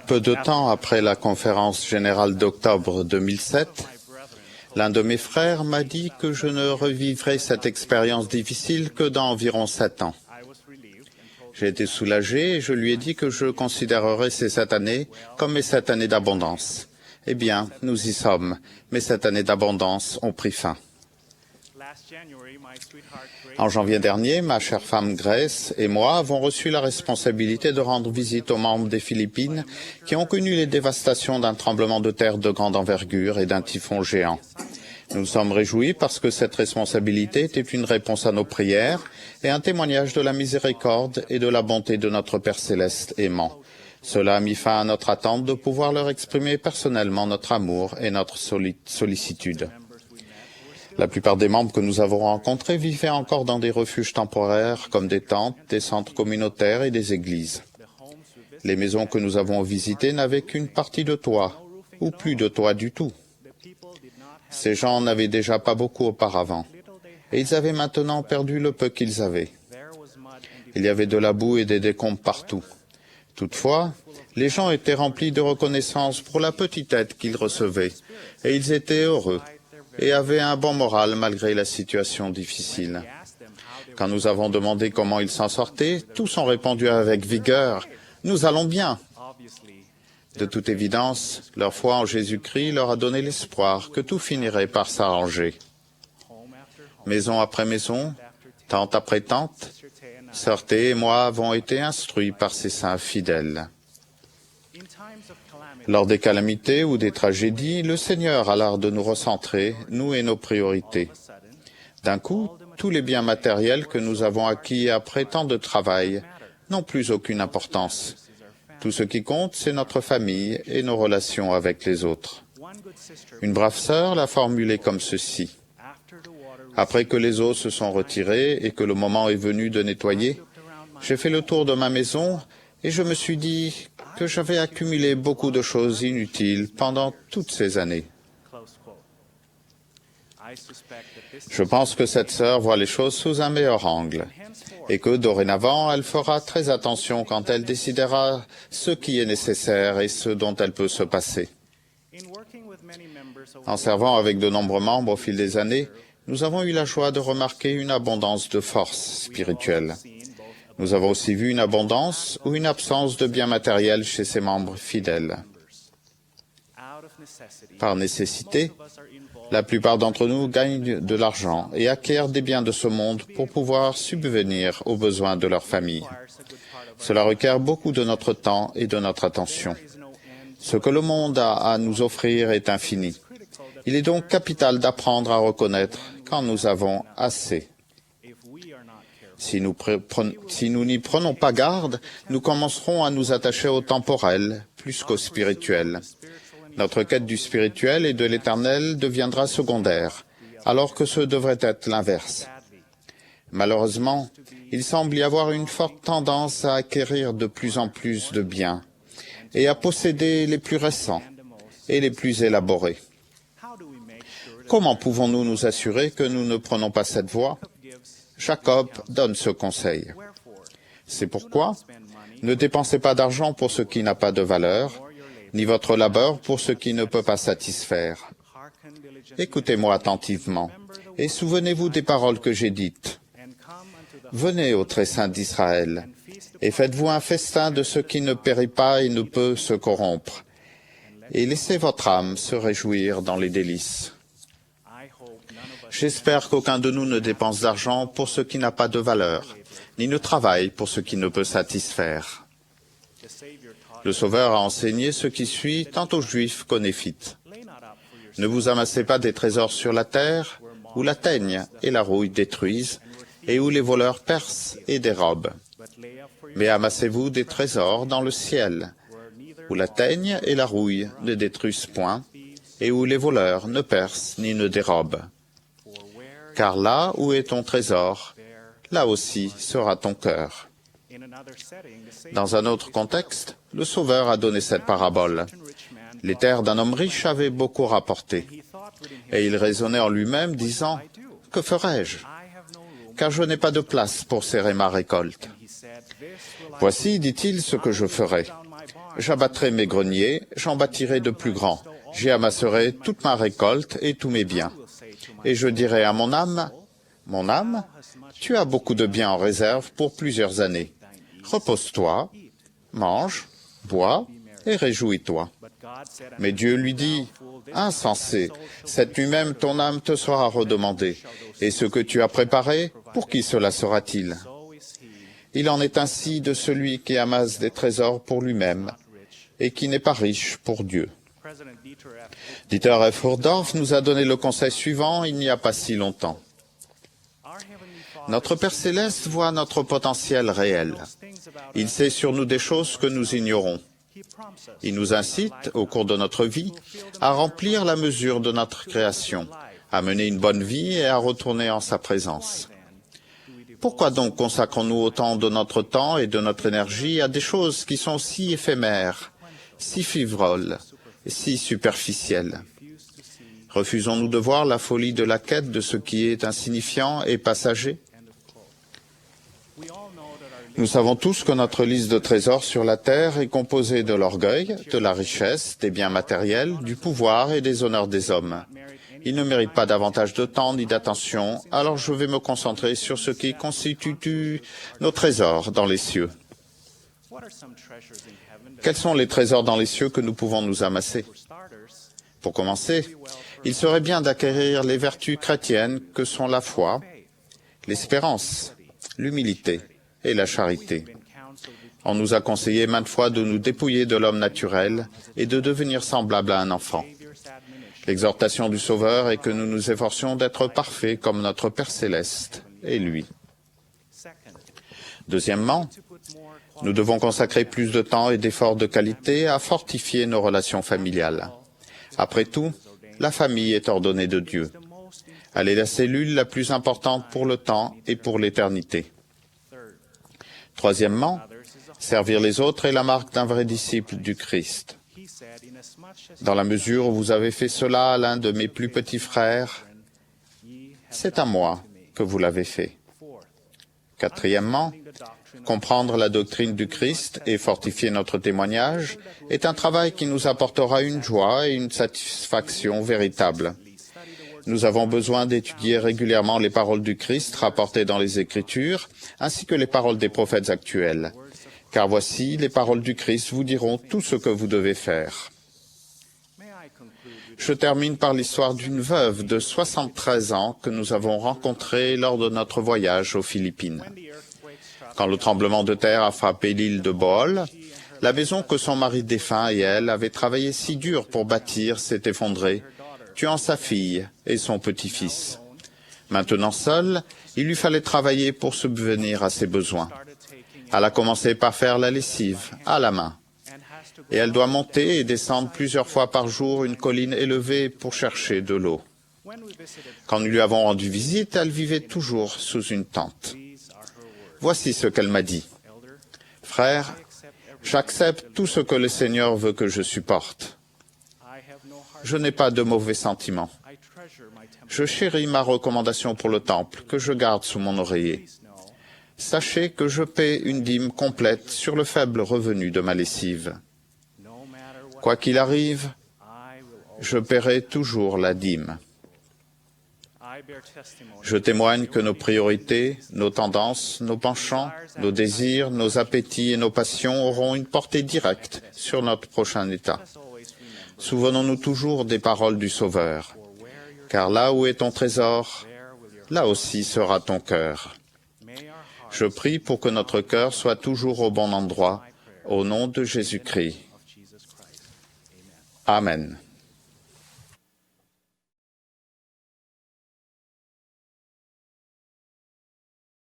Peu de temps après la conférence générale d'octobre 2007, l'un de mes frères m'a dit que je ne revivrai cette expérience difficile que dans environ 7 ans. J'ai été soulagé et je lui ai dit que je considérerais ces 7 années comme mes 7 années d'abondance. Eh bien, nous y sommes. Mes 7 années d'abondance ont pris fin. En janvier dernier, ma chère femme Grace et moi avons reçu la responsabilité de rendre visite aux membres des Philippines qui ont connu les dévastations d'un tremblement de terre de grande envergure et d'un typhon géant. Nous nous sommes réjouis parce que cette responsabilité était une réponse à nos prières et un témoignage de la miséricorde et de la bonté de notre Père céleste aimant. Cela a mis fin à notre attente de pouvoir leur exprimer personnellement notre amour et notre sollicitude. La plupart des membres que nous avons rencontrés vivaient encore dans des refuges temporaires comme des tentes, des centres communautaires et des églises. Les maisons que nous avons visitées n'avaient qu'une partie de toit, ou plus de toit du tout. Ces gens n'avaient déjà pas beaucoup auparavant, et ils avaient maintenant perdu le peu qu'ils avaient. Il y avait de la boue et des décombres partout. Toutefois, les gens étaient remplis de reconnaissance pour la petite aide qu'ils recevaient, et ils étaient heureux et avaient un bon moral malgré la situation difficile. Quand nous avons demandé comment ils s'en sortaient, tous ont répondu avec vigueur « Nous allons bien ». De toute évidence, leur foi en Jésus-Christ leur a donné l'espoir que tout finirait par s'arranger. Maison après maison, tente après tente, Sœur Thé et moi avons été instruits par ces saints fidèles. Lors des calamités ou des tragédies, le Seigneur a l'art de nous recentrer, nous et nos priorités. D'un coup, tous les biens matériels que nous avons acquis après tant de travail n'ont plus aucune importance. Tout ce qui compte, c'est notre famille et nos relations avec les autres. Une brave sœur l'a formulé comme ceci. Après que les eaux se sont retirées et que le moment est venu de nettoyer, j'ai fait le tour de ma maison et je me suis dit que j'avais accumulé beaucoup de choses inutiles pendant toutes ces années. Je pense que cette sœur voit les choses sous un meilleur angle et que dorénavant, elle fera très attention quand elle décidera ce qui est nécessaire et ce dont elle peut se passer. En servant avec de nombreux membres au fil des années, nous avons eu la joie de remarquer une abondance de force spirituelle. Nous avons aussi vu une abondance ou une absence de biens matériels chez ces membres fidèles. Par nécessité, la plupart d'entre nous gagnent de l'argent et acquièrent des biens de ce monde pour pouvoir subvenir aux besoins de leur famille. Cela requiert beaucoup de notre temps et de notre attention. Ce que le monde a à nous offrir est infini. Il est donc capital d'apprendre à reconnaître quand nous avons assez. Si nous n'y prenons pas garde, nous commencerons à nous attacher au temporel plus qu'au spirituel. Notre quête du spirituel et de l'éternel deviendra secondaire, alors que ce devrait être l'inverse. Malheureusement, il semble y avoir une forte tendance à acquérir de plus en plus de biens et à posséder les plus récents et les plus élaborés. Comment pouvons-nous nous assurer que nous ne prenons pas cette voie ? Jacob donne ce conseil. C'est pourquoi ne dépensez pas d'argent pour ce qui n'a pas de valeur, ni votre labeur pour ce qui ne peut pas satisfaire. Écoutez-moi attentivement et souvenez-vous des paroles que j'ai dites. Venez au très saint d'Israël et faites-vous un festin de ce qui ne périt pas et ne peut se corrompre, et laissez votre âme se réjouir dans les délices. J'espère qu'aucun de nous ne dépense d'argent pour ce qui n'a pas de valeur, ni ne travaille pour ce qui ne peut satisfaire. Le Sauveur a enseigné ce qui suit tant aux Juifs qu'aux Néphites. Ne vous amassez pas des trésors sur la terre, où la teigne et la rouille détruisent, et où les voleurs percent et dérobent. Mais amassez-vous des trésors dans le ciel, où la teigne et la rouille ne détruisent point, et où les voleurs ne percent ni ne dérobent. Car là où est ton trésor, là aussi sera ton cœur. Dans un autre contexte, le Sauveur a donné cette parabole. Les terres d'un homme riche avaient beaucoup rapporté. Et il raisonnait en lui-même, disant, « Que ferai-je ? Car je n'ai pas de place pour serrer ma récolte. » Voici, dit-il, ce que je ferai. J'abattrai mes greniers, j'en bâtirai de plus grands. J'y amasserai toute ma récolte et tous mes biens. Et je dirai à mon âme, tu as beaucoup de biens en réserve pour plusieurs années. Repose-toi, mange, bois et réjouis-toi. Mais Dieu lui dit, insensé, cette nuit même ton âme te sera redemandée. Et ce que tu as préparé, pour qui cela sera-t-il? Il en est ainsi de celui qui amasse des trésors pour lui-même et qui n'est pas riche pour Dieu. Dieter F. Uchtdorf nous a donné le conseil suivant il n'y a pas si longtemps. Notre Père Céleste voit notre potentiel réel. Il sait sur nous des choses que nous ignorons. Il nous incite, au cours de notre vie, à remplir la mesure de notre création, à mener une bonne vie et à retourner en sa présence. Pourquoi donc consacrons-nous autant de notre temps et de notre énergie à des choses qui sont si éphémères, si frivoles, si superficielles? Refusons-nous de voir la folie de la quête de ce qui est insignifiant et passager? Nous savons tous que notre liste de trésors sur la terre est composée de l'orgueil, de la richesse, des biens matériels, du pouvoir et des honneurs des hommes. Ils ne méritent pas davantage de temps ni d'attention, alors je vais me concentrer sur ce qui constitue nos trésors dans les cieux. Quels sont les trésors dans les cieux que nous pouvons nous amasser? Pour commencer, il serait bien d'acquérir les vertus chrétiennes que sont la foi, l'espérance, l'humilité et la charité. On nous a conseillé maintes fois de nous dépouiller de l'homme naturel et de devenir semblable à un enfant. L'exhortation du Sauveur est que nous nous efforcions d'être parfaits comme notre Père Céleste et lui. Deuxièmement, nous devons consacrer plus de temps et d'efforts de qualité à fortifier nos relations familiales. Après tout, la famille est ordonnée de Dieu. Elle est la cellule la plus importante pour le temps et pour l'éternité. Troisièmement, servir les autres est la marque d'un vrai disciple du Christ. Dans la mesure où vous avez fait cela à l'un de mes plus petits frères, c'est à moi que vous l'avez fait. Quatrièmement, comprendre la doctrine du Christ et fortifier notre témoignage est un travail qui nous apportera une joie et une satisfaction véritables. Nous avons besoin d'étudier régulièrement les paroles du Christ rapportées dans les Écritures, ainsi que les paroles des prophètes actuels. Car voici, les paroles du Christ vous diront tout ce que vous devez faire. Je termine par l'histoire d'une veuve de 73 ans que nous avons rencontrée lors de notre voyage aux Philippines. Quand le tremblement de terre a frappé l'île de Bohol, la maison que son mari défunt et elle avaient travaillé si dur pour bâtir s'est effondrée, tuant sa fille et son petit-fils. Maintenant seule, il lui fallait travailler pour subvenir à ses besoins. Elle a commencé par faire la lessive, à la main. Et elle doit monter et descendre plusieurs fois par jour une colline élevée pour chercher de l'eau. Quand nous lui avons rendu visite, elle vivait toujours sous une tente. Voici ce qu'elle m'a dit. « Frère, j'accepte tout ce que le Seigneur veut que je supporte. Je n'ai pas de mauvais sentiments. Je chéris ma recommandation pour le temple, que je garde sous mon oreiller. Sachez que je paie une dîme complète sur le faible revenu de ma lessive. Quoi qu'il arrive, je paierai toujours la dîme. Je témoigne que nos priorités, nos tendances, nos penchants, nos désirs, nos appétits et nos passions auront une portée directe sur notre prochain état. Souvenons-nous toujours des paroles du Sauveur, car là où est ton trésor, là aussi sera ton cœur. Je prie pour que notre cœur soit toujours au bon endroit, au nom de Jésus-Christ. Amen.